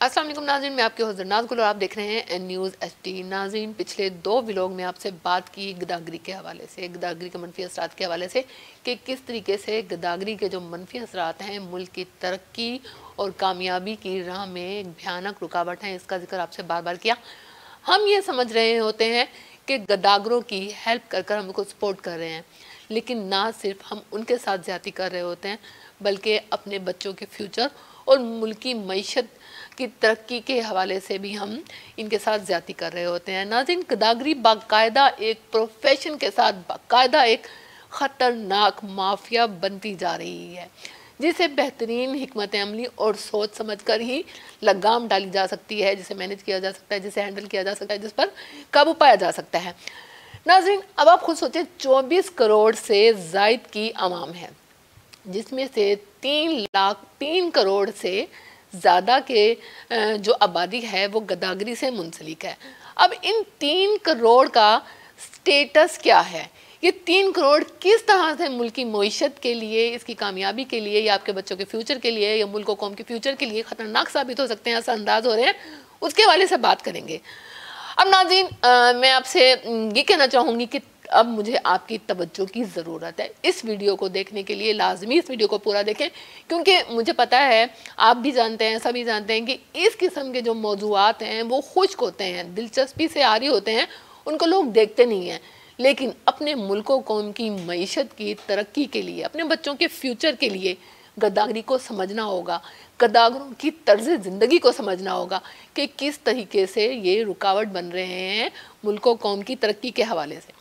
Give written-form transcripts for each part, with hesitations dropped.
अस्सलाम वालेकुम नाज़रीन, मैं आपके होस्ट नाज़ गुल और आप देख रहे हैं एन न्यूज़ HD। नाज़रीन, पिछले 2 व्लॉग में आपसे बात की गदागरी के हवाले से, गदागरी के मनफी असरात के हवाले से कि किस तरीके से गदागरी के जो मनफी असरात हैं मुल्क की तरक्की और कामयाबी की राह में भयानक रुकावट हैं। इसका जिक्र आपसे बार बार किया। हम ये समझ रहे होते हैं कि गदागरों की हेल्प कर कर हम उनको सपोर्ट कर रहे हैं, लेकिन ना सिर्फ हम उनके साथ ज़्यादती कर रहे होते हैं बल्कि अपने बच्चों के फ्यूचर और मुल्की मईशत की तरक्की के हवाले से भी हम इनके साथ ज़्यादती कर रहे होते हैं। नाज़रीन, गदागरी बाकायदा एक प्रोफेशन के साथ बाकायदा एक ख़तरनाक माफिया बनती जा रही है, जिसे बेहतरीन हिकमत अमली और सोच समझ कर ही लगाम डाली जा सकती है, जिसे मैनेज किया जा सकता है, जिसे हैंडल किया जा सकता है, जिस पर काबू पाया जा सकता है। नाज़रीन, अब आप खुद सोचें, 24 करोड़ से ज़ायद की आवाम है, जिसमें से 3 करोड़ से ज़्यादा के जो आबादी है वो गदागरी से मुंसलिक है। अब इन 3 करोड़ का स्टेटस क्या है? ये 3 करोड़ किस तरह से मुल्क की मईशत के लिए, इसकी कामयाबी के लिए, या आपके बच्चों के फ्यूचर के लिए, या मुल्क और कौम के फ्यूचर के लिए ख़तरनाक साबित हो सकते हैं, असरअंदाज हो रहे हैं, उसके हवाले से बात करेंगे। अब नाज़रीन, मैं आपसे ये कहना चाहूँगी कि अब मुझे आपकी तवज्जो की ज़रूरत है। इस वीडियो को देखने के लिए लाजमी इस वीडियो को पूरा देखें, क्योंकि मुझे पता है, आप भी जानते हैं, सभी जानते हैं कि इस किस्म के जो मौज़ूआत हैं वो खुश्क होते हैं, दिलचस्पी से आरी होते हैं, उनको लोग देखते नहीं हैं। लेकिन अपने मुल्क और कौम की मईशत की तरक्की के लिए, अपने बच्चों के फ्यूचर के लिए गदागरी को समझना होगा, गदागरों की तर्ज ज़िंदगी को समझना होगा कि किस तरीके से ये रुकावट बन रहे हैं मुल्क और कौम की तरक्की के हवाले से।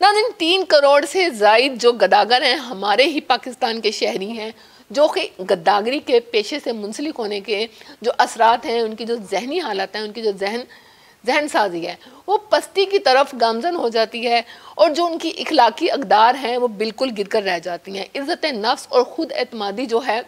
नाज़रीन, 3 करोड़ से ज़ायद जो गदागर हैं हमारे ही पाकिस्तान के शहरी हैं, जो कि गद्दागरी के पेशे से मुंसलिक होने के जो असरात हैं, उनकी जो जहनी हालत हैं, उनकी जो जहन साजी है, वो पस्ती की तरफ गामजन हो जाती है, और जो उनकी इखलाकी अक़दार हैं वो बिल्कुल गिर कर रह जाती हैं। इज़्ज़त नफ्स और ख़ुद एतमादी जो है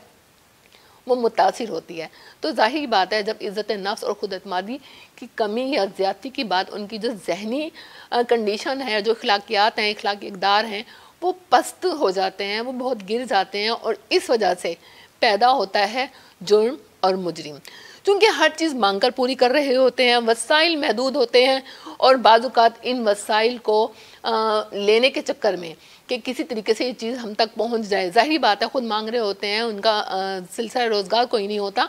वो मुतासिर होती है। तो ज़ाहिर बात है, जब इज़्ज़त नफ्स और ख़ुद एतमादी की कमी या ज़्यादती की बात, उनकी जो जहनी कंडीशन है, जो अखलाकियात हैं, अखलाकी इक़दार हैं, वो पस्त हो जाते हैं, वो बहुत गिर जाते हैं, और इस वजह से पैदा होता है जुर्म और मुजरिम। चूँकि हर चीज़ मांग कर पूरी कर रहे होते हैं, वसाइल महदूद होते हैं, और बाज़-औक़ात इन वसाइल को लेने के चक्कर में कि किसी तरीके से ये चीज़ हम तक पहुंच जाए, ज़ाहिर बात है खुद मांग रहे होते हैं, उनका सिलसिला रोज़गार कोई नहीं होता,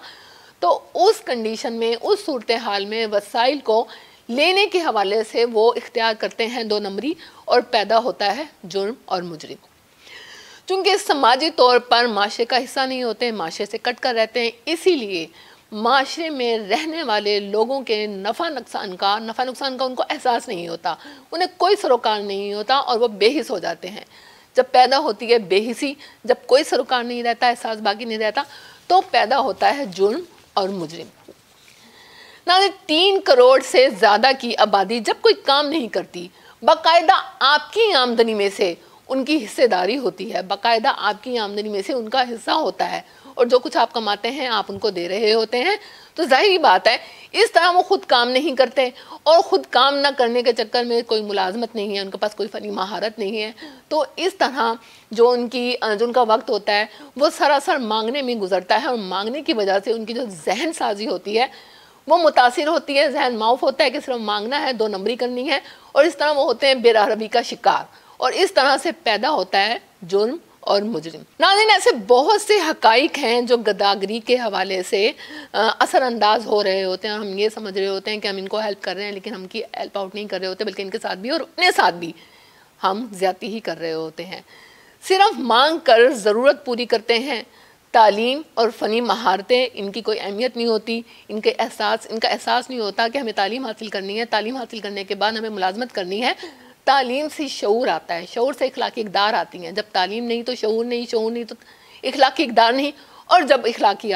तो उस कंडीशन में, उस सूरत हाल में वसाइल को लेने के हवाले से वो इख्तियार करते हैं 2 नंबरी, और पैदा होता है जुर्म और मुजरिम। चूँकि समाजी तौर पर माशरे का हिस्सा नहीं होते, माशरे से कट कर रहते हैं, इसीलिए माशरे में रहने वाले लोगों के नफ़ा नुकसान का उनको एहसास नहीं होता, उन्हें कोई सरोकार नहीं होता, और वो बेहिस हो जाते हैं। जब पैदा होती है बेहिसी, जब कोई सरोकार नहीं रहता, एहसास बाकी नहीं रहता, तो पैदा होता है जुर्म और मुजरिम। ना 3 करोड़ से ज़्यादा की आबादी जब कोई काम नहीं करती, बाकायदा आपकी आमदनी में से उनकी हिस्सेदारी होती है, बाकायदा आपकी आमदनी में से उनका हिस्सा होता है, और जो कुछ आप कमाते हैं आप उनको दे रहे होते हैं। तो जाहिर बात है, इस तरह वो खुद काम नहीं करते, और ख़ुद काम ना करने के चक्कर में कोई मुलाजमत नहीं है, उनके पास कोई फ़नी महारत नहीं है, तो इस तरह जो उनका वक्त होता है वो सरासर मांगने में गुजरता है, और मांगने की वजह से उनकी जो जहन साजी होती है वो मुतासिर होती है, जहन माउफ होता है कि सिर्फ मांगना है, 2 नंबरी करनी है, और इस तरह वो होते हैं बेराहरबी का शिकार, और इस तरह से पैदा होता है जुर्म और मुजरिम। नाज़रीन, ऐसे बहुत से हकाइक हैं जो गदागरी के हवाले से असरअंदाज हो रहे होते हैं। हम ये समझ रहे होते हैं कि हम इनको हेल्प कर रहे हैं, लेकिन हम की हेल्प आउट नहीं कर रहे होते, बल्कि इनके साथ भी और अपने साथ भी हम ज़्यादती ही कर रहे होते हैं। सिर्फ मांग कर ज़रूरत पूरी करते हैं, तालीम और फ़नी महारतें, इनकी कोई अहमियत नहीं होती, इनका एहसास नहीं होता कि हमें तालीम हासिल करनी है, तालीम हासिल करने के बाद हमें मुलाजमत करनी है। तालीम से शऊर आता है, शऊर से इखलाकी इक़दार आती हैं। जब तालीम नहीं तो शऊर नहीं, शऊर नहीं तो इखलाकी इक़दार नहीं, और जब इखलाकी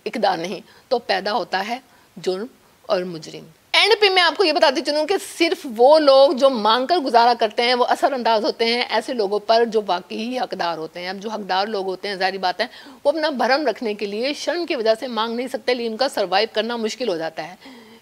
इक़दार नहीं तो पैदा होता है जुर्म और मुजरिम। एंड पे मैं आपको ये बताती चलूँ कि सिर्फ वो लोग जो मांग कर गुजारा करते हैं वो असरअंदाज होते हैं ऐसे लोगों पर जो वाकई हकदार होते हैं। अब जो हकदार लोग होते हैं, ज़ाहिर बात है वो अपना भरम रखने के लिए शर्म की वजह से मांग नहीं सकते, लेकिन उनका सर्वाइव करना मुश्किल हो जाता है।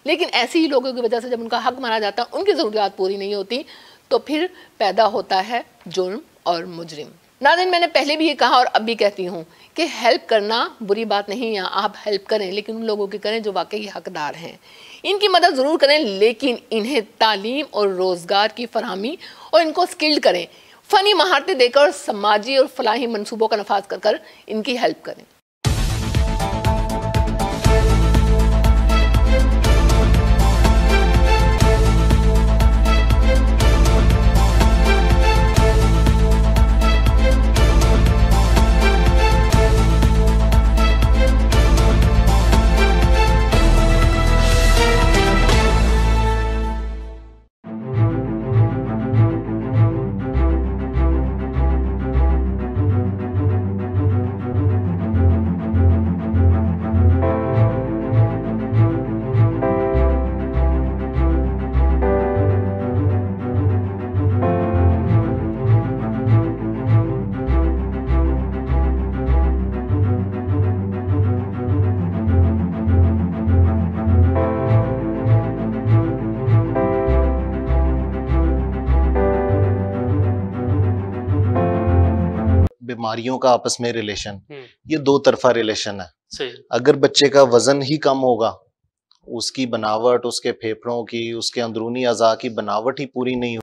लेकिन ऐसे ही लोगों की वजह से जब उनका हक माना जाता है, उनकी ज़रूरियात पूरी नहीं होती, तो फिर पैदा होता है जुर्म और मुजरिम। नाज़रीन, मैंने पहले भी ये कहा और अब भी कहती हूँ कि हेल्प करना बुरी बात नहीं है, आप हेल्प करें, लेकिन उन लोगों की करें जो वाकई हकदार हैं। इनकी मदद ज़रूर करें, लेकिन इन्हें तालीम और रोज़गार की फरहमी और इनको स्किल्ड करें, फ़नी महारतें देकर समाजी और फलाही मनसूबों का नफाज कर कर इनकी हेल्प करें। बीमारियों का आपस में रिलेशन, ये दो तरफा रिलेशन है। सही। अगर बच्चे का वजन ही कम होगा, उसकी बनावट, उसके फेफड़ों की, उसके अंदरूनी अज़ा की बनावट ही पूरी नहीं